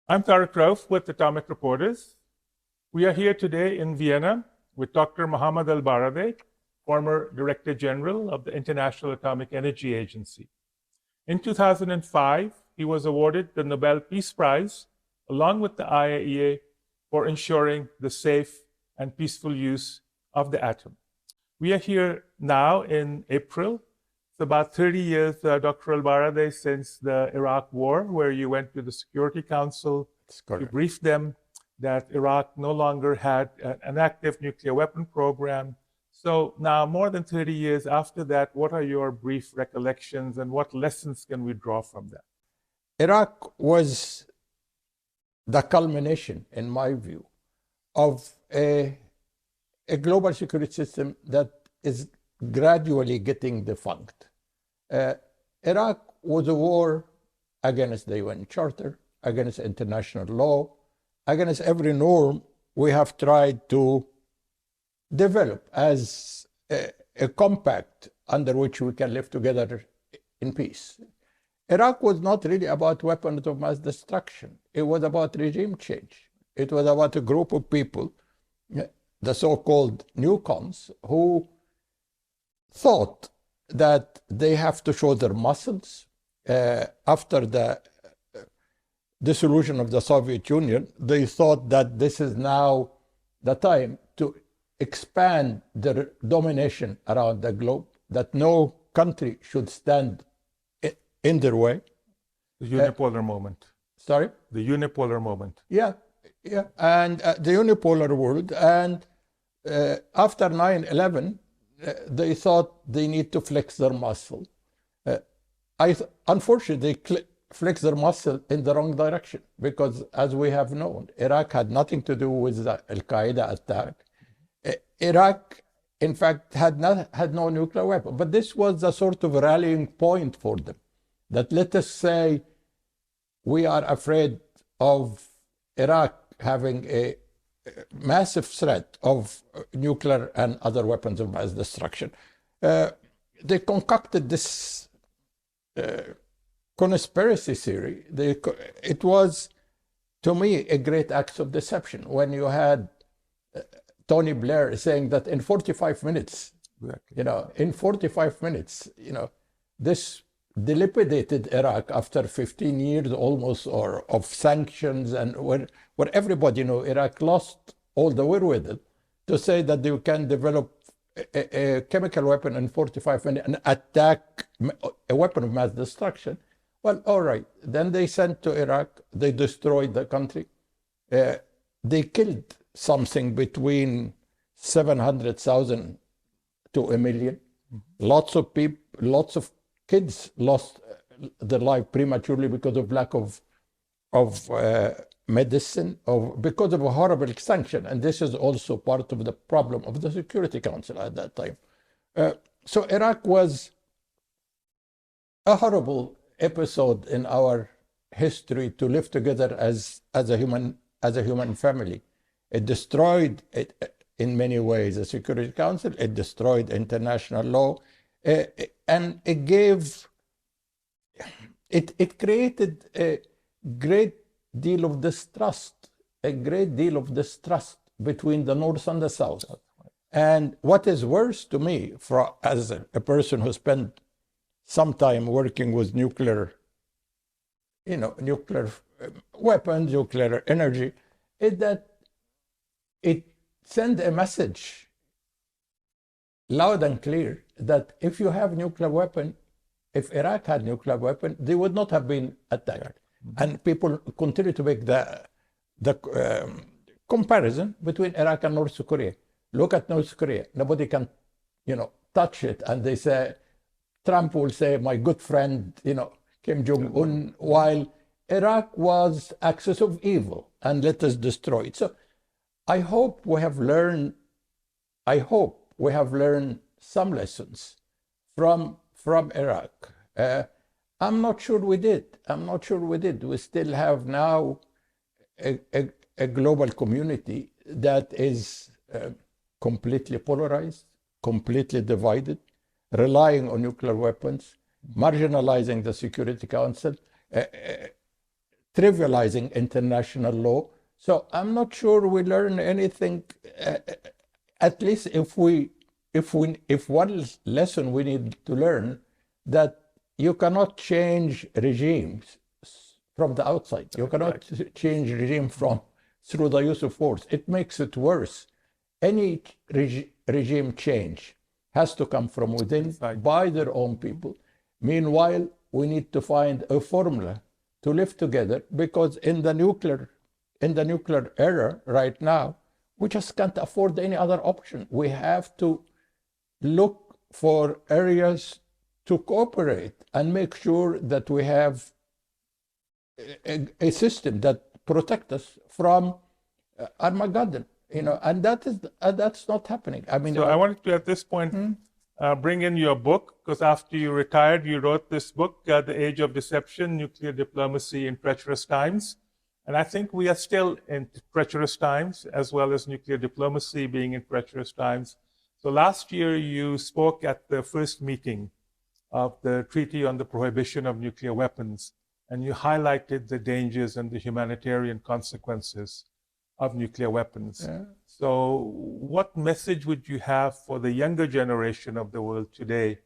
I'm Tariq Rauf with Atomic Reporters. We are here today in Vienna with Dr. Mohamed El-Baradei, former Director General of the International Atomic Energy Agency. In 2005, he was awarded the Nobel Peace Prize along with the IAEA for ensuring the safe and peaceful use of the atom. We are here now in April. It's about 30 years, Dr. El-Baradei, since the Iraq War, where you went to the Security Council. You briefed them that Iraq no longer had an active nuclear weapon program. So now, more than 30 years after that, what are your brief recollections and what lessons can we draw from that? Iraq was the culmination, in my view, of a global security system that is gradually getting defunct. Iraq was a war against the UN Charter, against international law, against every norm we have tried to develop as a compact under which we can live together in peace. Iraq was not really about weapons of mass destruction. It was about regime change. It was about a group of people, the so-called newcons, who thought that they have to show their muscles. After the dissolution of the Soviet Union, they thought that this is now the time to expand their domination around the globe, that no country should stand in their way. The unipolar moment. Sorry? The unipolar moment. Yeah. And the unipolar world. And after 9/11, they thought they need to flex their muscle. Unfortunately, they flex their muscle in the wrong direction because, as we have known, Iraq had nothing to do with the Al-Qaeda attack. Iraq, in fact, had no nuclear weapon. But this was a sort of rallying point for them, that let us say we are afraid of Iraq having a massive threat of nuclear and other weapons of mass destruction. They concocted this conspiracy theory. It was, to me, a great act of deception when you had Tony Blair saying that in 45 minutes, in 45 minutes, this dilapidated Iraq after 15 years almost of sanctions, and where everybody knew Iraq lost all the wherewithal to say that they can develop a chemical weapon in 45 minutes and attack a weapon of mass destruction. Well, all right. Then they sent to Iraq, they destroyed the country. They killed something between 700,000 to 1 million. Lots of people, lots of kids lost their life prematurely because of lack of medicine, because of a horrible sanction. And this is also part of the problem of the Security Council at that time. So Iraq was a horrible episode in our history to live together as a human family. It destroyed in many ways the Security Council. It destroyed international law. And it created a great deal of distrust, between the North and the South. And what is worse to me, as a person who spent some time working with nuclear weapons, nuclear energy, is that it sent a message loud and clear that if you have nuclear weapon, if Iraq had nuclear weapon, they would not have been attacked. And people continue to make the comparison between Iraq and North Korea. Look at North Korea. Nobody can, touch it. And they say, Trump will say, my good friend, Kim Jong-un, while Iraq was axis of evil and let us destroy it. So I hope we have learned some lessons from Iraq. I'm not sure we did. We still have now a global community that is completely polarized, completely divided, relying on nuclear weapons, marginalizing the Security Council, trivializing international law. So I'm not sure we learn anything. At least if one lesson we need to learn, that you cannot change regimes from the outside. You cannot change regime through the use of force. It makes it worse. Any regime change has to come from within by their own people. Meanwhile, we need to find a formula to live together, because in the nuclear era right now, we just can't afford any other option. We have to look for areas to cooperate and make sure that we have a system that protects us from Armageddon, and that's not happening. I mean, so I wanted to at this point bring in your book, because after you retired, you wrote this book, The Age of Deception: Nuclear Diplomacy in Treacherous Times. And I think we are still in treacherous times, as well as nuclear diplomacy being in treacherous times. So last year, you spoke at the first meeting of the Treaty on the Prohibition of Nuclear Weapons, and you highlighted the dangers and the humanitarian consequences of nuclear weapons. Yeah. So what message would you have for the younger generation of the world today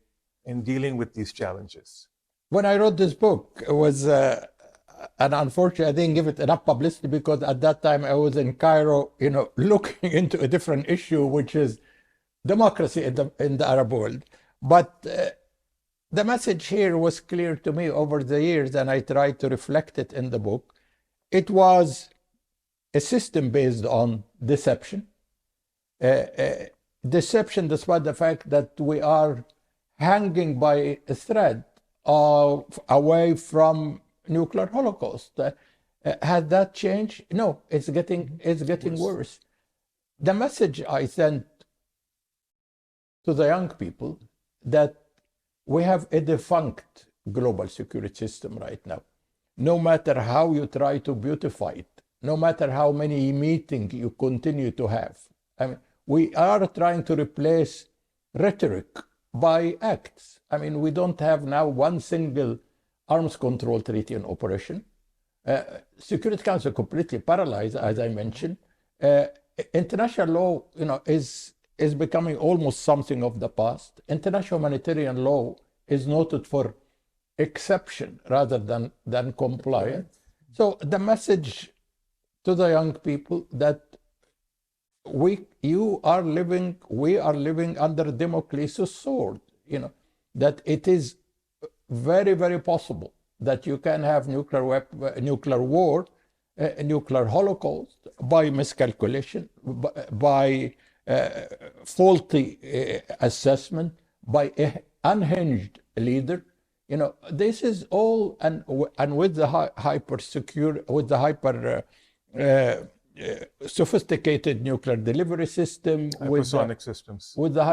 in dealing with these challenges? When I wrote this book, it was, and unfortunately, I didn't give it enough publicity, because at that time I was in Cairo, looking into a different issue, which is democracy in the Arab world. But the message here was clear to me over the years, and I tried to reflect it in the book. It was a system based on deception. Deception despite the fact that we are hanging by a thread away from nuclear holocaust. Has that changed? No, it's getting worse. The message I sent to the young people, that we have a defunct global security system right now. No matter how you try to beautify it, no matter how many meetings you continue to have. I mean, we are trying to replace rhetoric by acts. I mean, we don't have now one single arms control treaty in operation. Security Council completely paralyzed, as I mentioned. International law, is becoming almost something of the past. International humanitarian law is noted for exception rather than compliance. So the message to the young people that we are living under Damocles' sword, that it is very, very possible that you can have nuclear war, nuclear holocaust by miscalculation, by faulty assessment, by an unhinged leader. This is all, and with the sophisticated nuclear delivery system, hypersonic systems, with the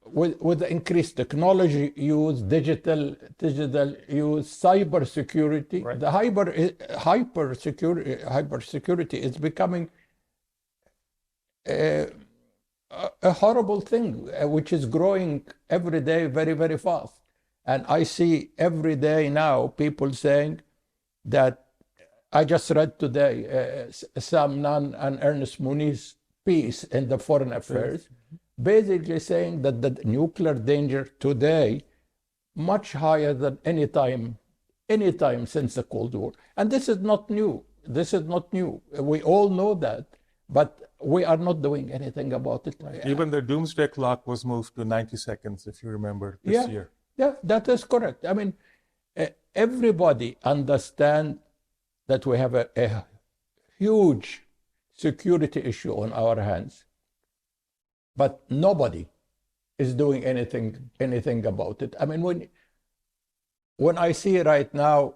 with the increased technology use, digital use, cyber security. Right. The hyper security is becoming a horrible thing, which is growing every day very, very fast. And I see every day now people saying that, I just read today Sam Nunn and Ernest Muniz piece in the Foreign Affairs, basically saying that the nuclear danger today much higher than any time since the Cold War. And this is not new. We all know that, but we are not doing anything about it. Even the doomsday clock was moved to 90 seconds, if you remember, this year. Yeah, that is correct. I mean, everybody understands that we have a huge security issue on our hands, but nobody is doing anything about it. I mean, when I see right now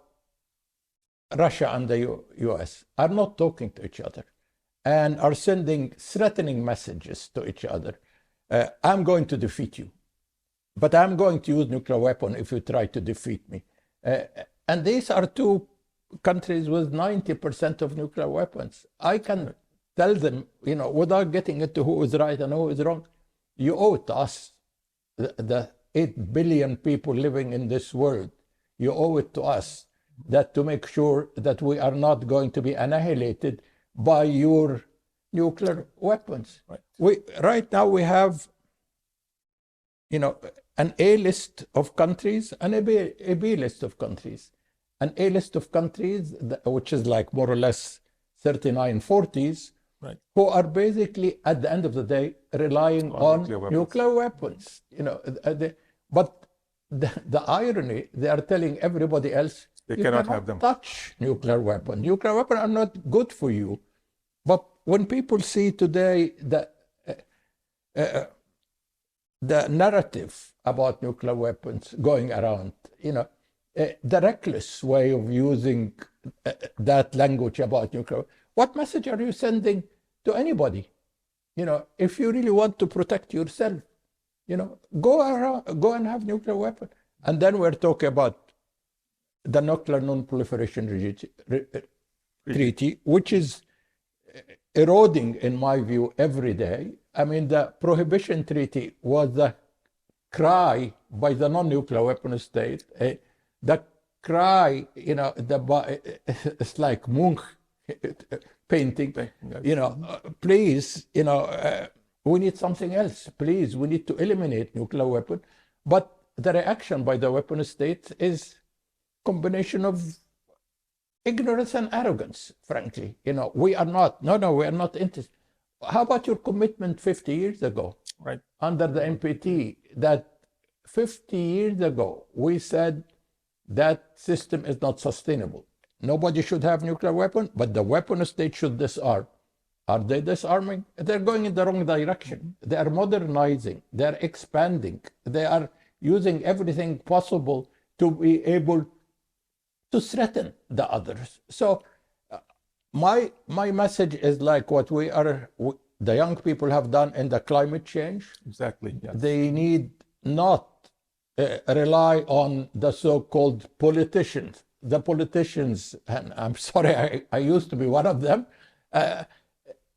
Russia and the US are not talking to each other and are sending threatening messages to each other. I'm going to defeat you, but I'm going to use nuclear weapon if you try to defeat me. And these are two countries with 90% of nuclear weapons. I can tell them, without getting into who is right and who is wrong, you owe it to us. the 8 billion people living in this world, you owe it to us that to make sure that we are not going to be annihilated by your nuclear weapons. Right now we have, an A list of countries and a B list of countries. An A list of countries, which is like more or less 39 40s, who are basically, at the end of the day, relying on nuclear weapons. But the irony, they are telling everybody else, they cannot have them. Touch nuclear weapons. Nuclear weapons are not good for you. But when people see today the narrative about nuclear weapons going around, the reckless way of using that language about nuclear, what message are you sending to anybody? If you really want to protect yourself, go and have nuclear weapons. And then we're talking about the nuclear non-proliferation treaty, which is eroding, in my view, every day. I mean, the Prohibition Treaty was the cry by the non-nuclear weapon state, the cry, it's like Munch painting, please, we need something else. Please, we need to eliminate nuclear weapon. But the reaction by the weapon states is combination of ignorance and arrogance, frankly. We are not interested. How about your commitment 50 years ago, under the NPT, that 50 years ago we said that system is not sustainable. Nobody should have nuclear weapon, but the weapon state should disarm. Are they disarming? They're going in the wrong direction. They are modernizing. They are expanding. They are using everything possible to be able to threaten the others. So my message is like what the young people have done in the climate change. Exactly. Yes. They need not rely on the so-called politicians. The politicians, and I'm sorry, I used to be one of them,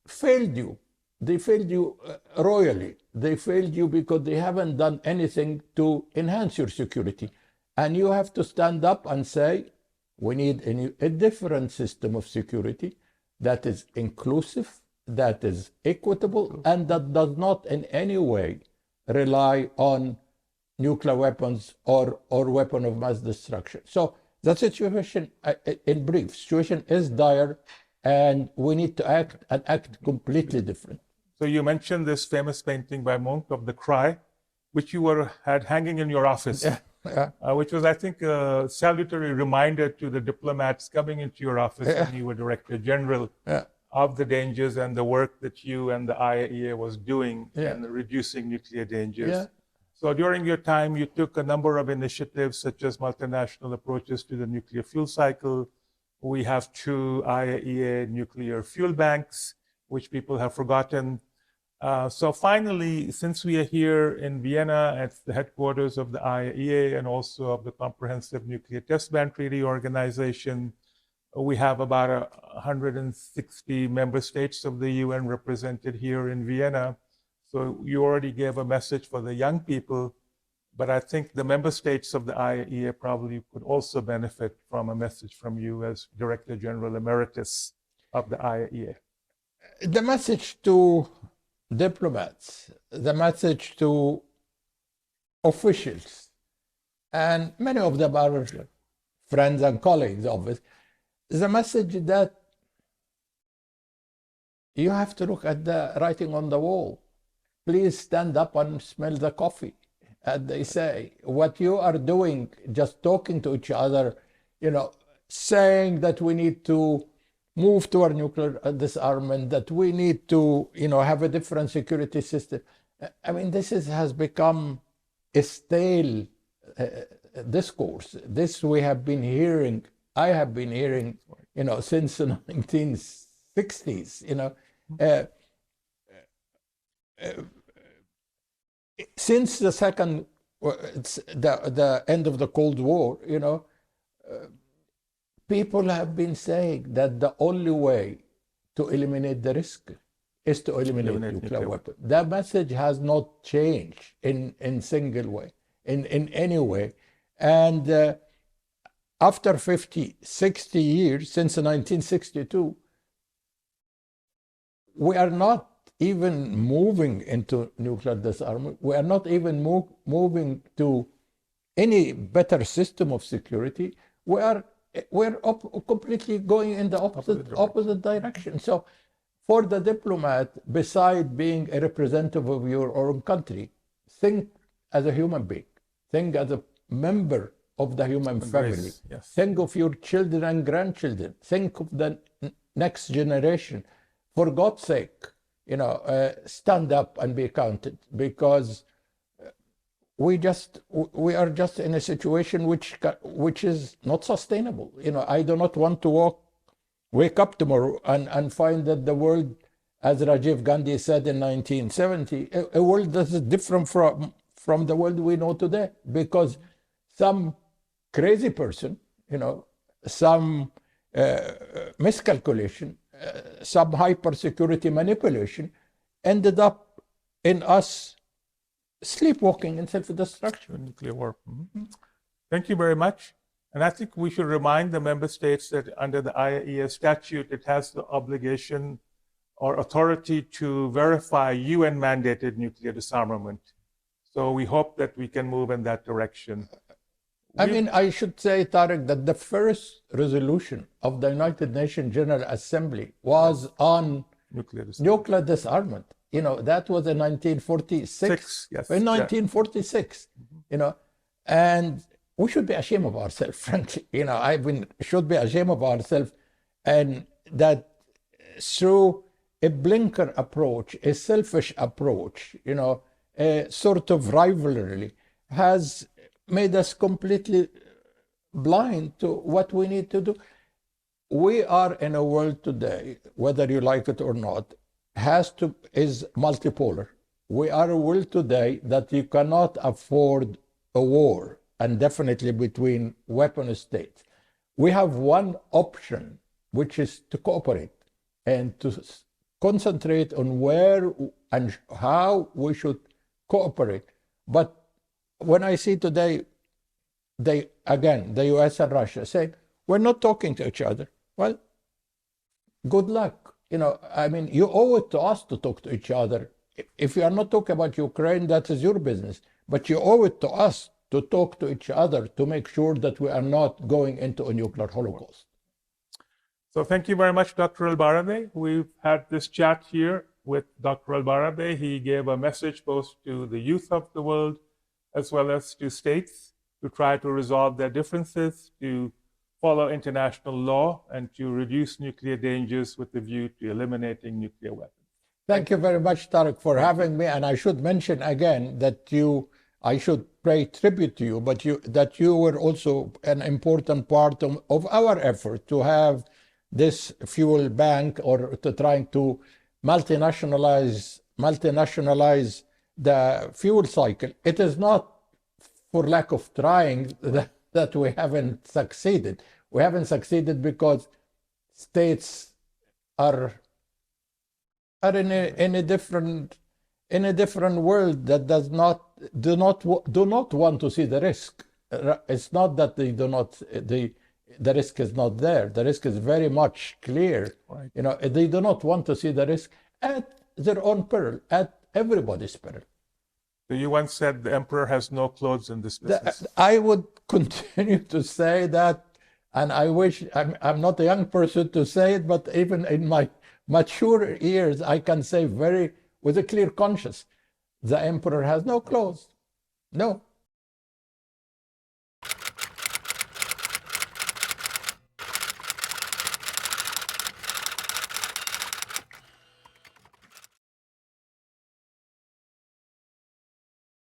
failed you. They failed you royally. They failed you because they haven't done anything to enhance your security. And you have to stand up and say, we need a different system of security that is inclusive, that is equitable, and that does not in any way rely on nuclear weapons or weapon of mass destruction. So the situation, in brief, situation is dire, and we need to act completely different. So you mentioned this famous painting by Munch of the Cry, which you had hanging in your office. Which was, I think, a salutary reminder to the diplomats coming into your office when you were Director General of the dangers and the work that you and the IAEA was doing in reducing nuclear dangers. So during your time, you took a number of initiatives, such as multinational approaches to the nuclear fuel cycle. We have 2 IAEA nuclear fuel banks, which people have forgotten. So finally, since we are here in Vienna at the headquarters of the IAEA and also of the Comprehensive Nuclear Test Ban Treaty Organization, we have about 160 member states of the UN represented here in Vienna. So you already gave a message for the young people, but I think the member states of the IAEA probably could also benefit from a message from you as Director General Emeritus of the IAEA. The message to diplomats, the message to officials, and many of them are friends and colleagues of it, is a message that you have to look at the writing on the wall. Please stand up and smell the coffee, as they say. What you are doing, just talking to each other, saying that we need to move toward nuclear disarmament, that we need to, have a different security system. I mean, this has become a stale discourse. This we have been hearing, I have been hearing, since the 1960s, since the end of the Cold War, people have been saying that the only way to eliminate the risk is to eliminate nuclear weapons. That message has not changed in single way, in any way. And after 50, 60 years, since 1962, we are not even moving into nuclear disarmament. We are not even moving to any better system of security. We're completely going in the opposite direction. So for the diplomat, beside being a representative of your own country, think as a human being, think as a member of the human family, yes. Think of your children and grandchildren, think of the next generation. For God's sake, stand up and be counted, because we are just in a situation which is not sustainable. I do not want to wake up tomorrow and find that the world, as Rajiv Gandhi said in 1970, a world that is different from the world we know today, because some crazy person, some miscalculation, some hyper security manipulation ended up in us sleepwalking and self-destruction. Nuclear war. Mm-hmm. Thank you very much. And I think we should remind the member states that under the IAEA statute, it has the obligation or authority to verify UN-mandated nuclear disarmament. So we hope that we can move in that direction. I should say, Tariq, that the first resolution of the United Nations General Assembly was on nuclear disarmament. That was in 1946. Yes. In 1946, and we should be ashamed of ourselves, frankly. Should be ashamed of ourselves, and that through a blinker approach, a selfish approach, a sort of rivalry, has made us completely blind to what we need to do. We are in a world today, whether you like it or not, is multipolar. We are a world today that you cannot afford a war, and definitely between weapon states. We have one option, which is to cooperate and to concentrate on where and how we should cooperate. But when I see today, the US and Russia say, we're not talking to each other. Well, good luck. You owe it to us to talk to each other. If you are not talking about Ukraine, that is your business. But you owe it to us to talk to each other to make sure that we are not going into a nuclear holocaust. So thank you very much, Dr. El-Baradei. We've had this chat here with Dr. El-Baradei. He gave a message both to the youth of the world as well as to states to try to resolve their differences, to follow international law, and to reduce nuclear dangers with the view to eliminating nuclear weapons. Thank you very much, Tariq, for having me. And I should mention again that I should pay tribute to you, but that you were also an important part of our effort to have this fuel bank, or to trying to multinationalize the fuel cycle. It is not for lack of trying that we haven't succeeded. We haven't succeeded because states are in a different world that do not want to see the risk. It's not that they do not the risk is not there. The risk is very much clear. Right. They do not want to see the risk at their own peril, at everybody's peril. So you once said the emperor has no clothes in this business. I would continue to say that, and I wish I'm not a young person to say it, but even in my mature years, I can say with a clear conscience, the emperor has no clothes. No.